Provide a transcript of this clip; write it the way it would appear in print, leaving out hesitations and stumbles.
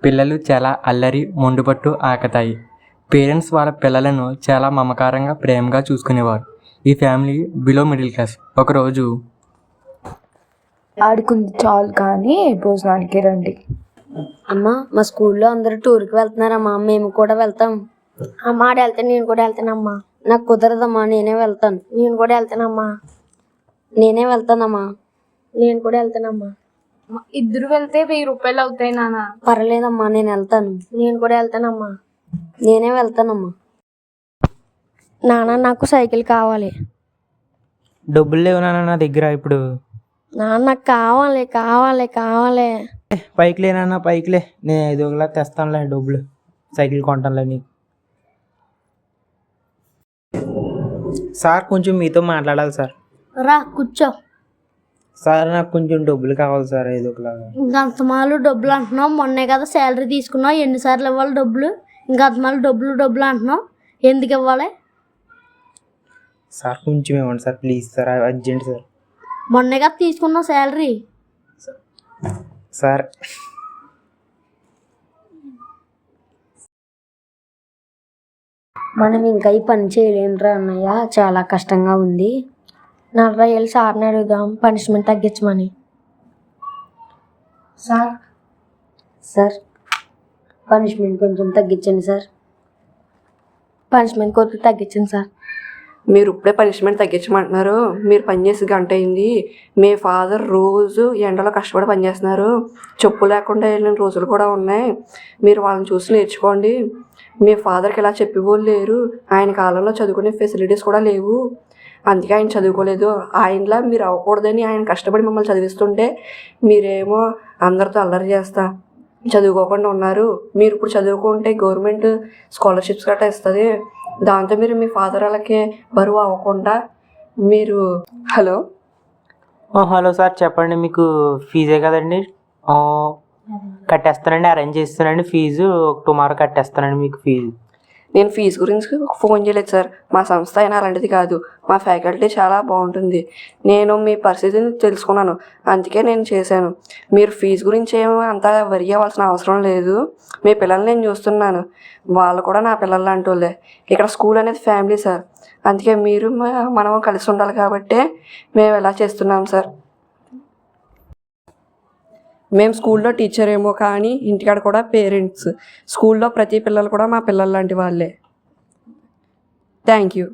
పిల్లలు చాలా అల్లరి, మొండిపట్టు ఆకతాయి. పేరెంట్స్ వాళ్ళ పిల్లలను చాలా మమకారంగా, ప్రేమగా చూసుకునేవారు. ఈ ఫ్యామిలీ బిలో మిడిల్ క్లాస్. ఒకరోజు ఆడుకుంది చాలు కానీ భోజనానికి రండి. అమ్మా, మా స్కూల్లో అందరూ టూర్కి వెళ్తున్నారమ్మా, మేము కూడా వెళ్తాం. అమ్మ ఆడ వెళ్తే నేను కూడా వెళ్తానమ్మా. నాకు కుదరదమ్మా, నేనే వెళ్తాను. నేను కూడా వెళ్తానమ్మా. నేనే వెళ్తానమ్మా. నేను కూడా వెళ్తానమ్మా. ఇద్దరు వెళ్తే 1000 రూపాయలు అవుతాయి నాన్న. పర్లేదమ్మా, నేను వెళ్తాను. నేను కూడా వెళ్తానమ్మా. నేనే వెళ్తానమ్మా. నాన్న నాకు సైకిల్ కావాలి. డబ్బులు లేవు నాన్న నా దగ్గర ఇప్పుడు. నాన్న నాకు కావాలి కావాలి కావాలి. పైకి లే నాన్న, పైకిలే. నేను 5 తెస్తానులే డబ్బులు, సైకిల్ కొంటానులే నీకు. సార్ కొంచెం మీతో మాట్లాడాలి సార్. రా కూర్చో. సార్ నాకు కొంచెం డబ్బులు కావాలి సార్, ఇంకా అంతమాలు డబ్బులు అంటున్నావు. మొన్నే కదా శాలరీ తీసుకున్నావు. ఎన్నిసార్లు ఇవ్వాలి డబ్బులు? ఇంకా అంతమాలు డబ్బులు డబ్బులు అంటున్నావు. ఎందుకు ఇవ్వాలి? సార్ కొంచెం ఇవ్వండి sir, please sir, urgent sir. మొన్నే కదా తీసుకున్నావు శాలరీ. సార్ మనం ఇంకా ఈ పని చేయలేమురా అన్నయ్య, చాలా కష్టంగా ఉంది. నలభై ఏళ్ళు సార్ని అడుగుదాం పనిష్మెంట్ తగ్గించమని. సార్ పనిష్మెంట్ కొంచెం తగ్గించండి సార్. పనిష్మెంట్ కొద్దిగా తగ్గించండి సార్. మీరు ఇప్పుడే పనిష్మెంట్ తగ్గించమంటున్నారు. మీరు పనిచేసి గంట అయింది. మీ ఫాదర్ రోజు ఎండలో కష్టపడి పనిచేస్తున్నారు. చెప్పు లేకుండా వెళ్ళిన రోజులు కూడా ఉన్నాయి. మీరు వాళ్ళని చూసి నేర్చుకోండి. మీ ఫాదర్కి ఇలా చెప్పేవాళ్ళు లేరు. ఆయన కాలంలో చదువుకునే ఫెసిలిటీస్ కూడా లేవు. అందుకే ఆయన చదువుకోలేదు. ఆయనలా మీరు అవ్వకూడదని ఆయన కష్టపడి మిమ్మల్ని చదివిస్తుంటే మీరేమో అందరితో అల్లరి చేస్తా చదువుకోకుండా ఉన్నారు. మీరు ఇప్పుడు చదువుకుంటే గవర్నమెంట్ స్కాలర్షిప్స్ గట్రా ఇస్తుంది. దాంతో మీరు మీ ఫాదర్ వాళ్ళకి బరువు అవ్వకుండా మీరు హలో సార్ చెప్పండి. మీకు ఫీజే కదండి, కట్టేస్తానండి, అరేంజ్ చేస్తానండి. ఫీజు టుమారో కట్టేస్తానండి మీకు ఫీజు. నేను ఫీజు గురించి ఫోన్ చేయలేదు సార్. మా సంస్థ అయినా అలాంటిది కాదు. మా ఫ్యాకల్టీ చాలా బాగుంటుంది. నేను మీ పరిస్థితిని తెలుసుకున్నాను, అందుకే నేను చేశాను. మీరు ఫీజు గురించి ఏమో అంతా వరి అవ్వాల్సిన అవసరం లేదు. మీ పిల్లల్ని నేను చూస్తున్నాను, వాళ్ళు కూడా నా పిల్లలు లాంటి వాళ్ళే. ఇక్కడ స్కూల్ అనేది ఫ్యామిలీ సార్. అందుకే మీరు మనం కలిసి ఉండాలి కాబట్టి మేము ఎలా చేస్తున్నాం సార్. మేము స్కూల్లో టీచర్ ఏమో కానీ ఇంటికాడ కూడా పేరెంట్స్. స్కూల్లో ప్రతి పిల్లలు కూడా మా పిల్లలు లాంటి వాళ్ళే. Thank you.